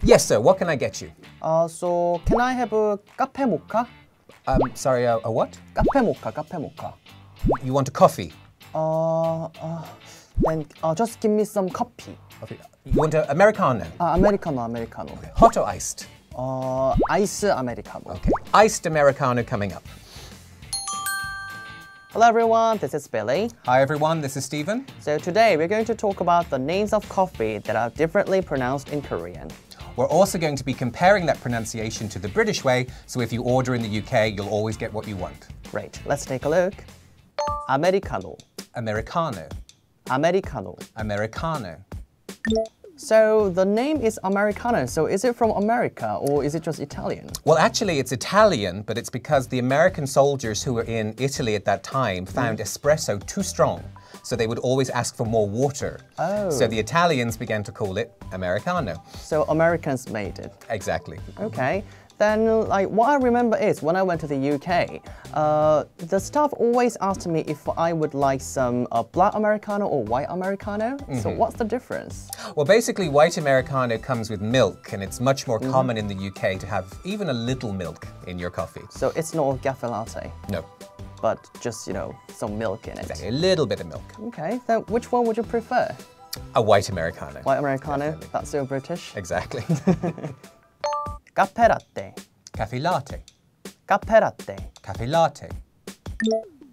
Yes, sir. What can I get you? So can I have a 카페모카? Sorry, a what? 카페모카. You want a coffee? Then just give me some coffee. Coffee. You want an Americano? Americano. Hot or iced? Ice Americano. Okay. Iced Americano coming up. Hello everyone, this is Billy. Hi everyone, this is Stephen. So today we're going to talk about the names of coffee that are differently pronounced in Korean. We're also going to be comparing that pronunciation to the British way, so if you order in the UK, you'll always get what you want. Great, let's take a look. Americano. Americano. Americano. Americano. So the name is Americano, so is it from America or is it just Italian? Well, actually it's Italian, but it's because the American soldiers who were in Italy at that time found espresso too strong, so they would always ask for more water. Oh. So the Italians began to call it Americano. So Americans made it. Exactly. Okay. Then, what I remember is when I went to the UK, the staff always asked me if I would like some black Americano or white Americano. So what's the difference? Well, basically, white Americano comes with milk, and it's much more common in the UK to have even a little milk in your coffee. So it's not a cafe latte? No. But just, some milk in it? Exactly, a little bit of milk. Okay, then which one would you prefer? A white Americano. White Americano? Definitely. That's so British? Exactly. Cafe latte. Cafe latte. Cafe latte. Cafe latte.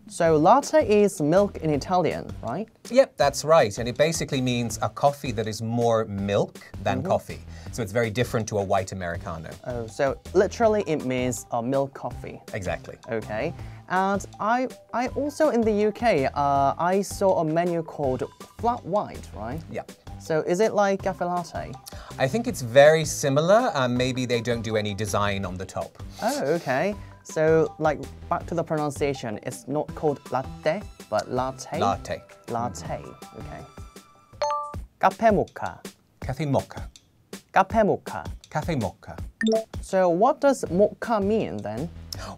So latte is milk in Italian, right? Yep, that's right. And it basically means a coffee that is more milk than coffee. So it's very different to a white Americano. Oh, so literally it means a milk coffee. Exactly. Okay. And I also in the UK, I saw a menu called flat white, right? Yeah. So is it like cafe latte? I think it's very similar. Maybe they don't do any design on the top. Oh, okay. So back to the pronunciation, it's not called latte, but latte? Latte. Latte, okay. 카페모카. Cafe mocha. 카페모카. Cafe mocha. So what does mocha mean then?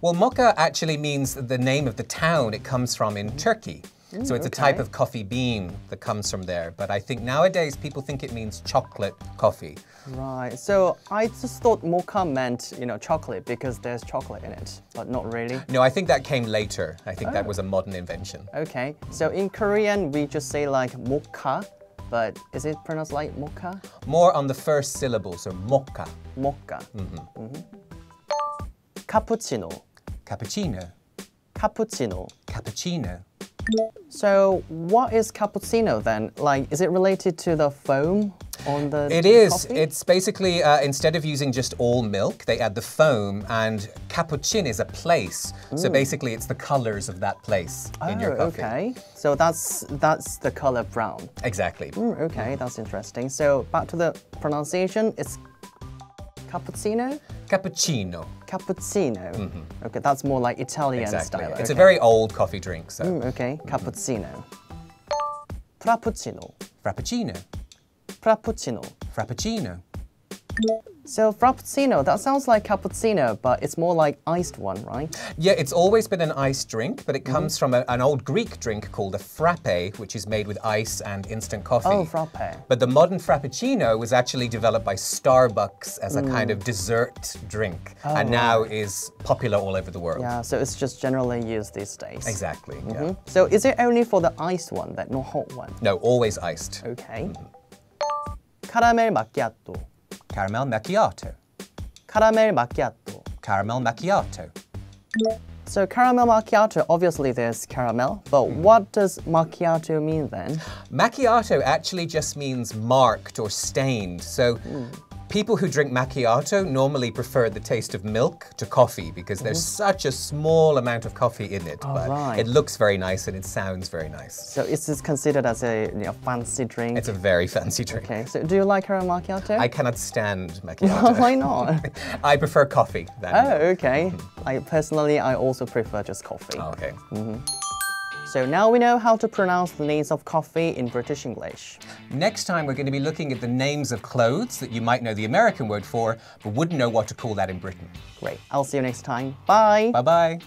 Well, mocha actually means the name of the town it comes from in Turkey. So it's a type of coffee bean that comes from there. But I think nowadays people think it means chocolate coffee. Right, so I just thought mocha meant, chocolate because there's chocolate in it, but not really. No, I think that came later. I think that was a modern invention. Okay, so in Korean we just say mocha, but is it pronounced like mocha? More on the first syllable, so mocha. Mocha. Cappuccino. Cappuccino. Cappuccino. Cappuccino. So what is cappuccino then? Is it related to the foam on the It is. coffee? It's basically, instead of using just all milk, they add the foam, and cappuccino is a place. So basically it's the colors of that place in your coffee. Okay. So that's the color brown. Exactly. Okay, that's interesting. So back to the pronunciation, it's cappuccino? Cappuccino. Cappuccino. Okay, that's more like Italian Exactly. style. It's okay. a very old coffee drink, so. Okay, cappuccino. Frappuccino. Frappuccino. Frappuccino. Frappuccino. So frappuccino, that sounds like cappuccino, but it's more like iced one, right? Yeah, it's always been an iced drink, but it comes from an old Greek drink called a frappe, which is made with ice and instant coffee. Oh, frappe. But the modern frappuccino was actually developed by Starbucks as a kind of dessert drink, and now is popular all over the world. Yeah, so it's just generally used these days. Exactly. Yeah. So is it only for the iced one, that not hot one? No, always iced. Okay. Caramel macchiato. Caramel macchiato. Caramel macchiato. Caramel macchiato. So caramel macchiato, obviously there's caramel, but what does macchiato mean then? Macchiato actually just means marked or stained. So people who drink macchiato normally prefer the taste of milk to coffee because there's such a small amount of coffee in it. But right. it looks very nice and it sounds very nice. So is this considered as a fancy drink? It's a very fancy drink. Okay, so do you like caramel macchiato? I cannot stand macchiato. Why not? I prefer coffee than Oh, okay. Personally, I also prefer just coffee. Oh, okay. So now we know how to pronounce the names of coffee in British English. Next time we're going to be looking at the names of clothes that you might know the American word for, but wouldn't know what to call that in Britain. Great. I'll see you next time. Bye. Bye-bye.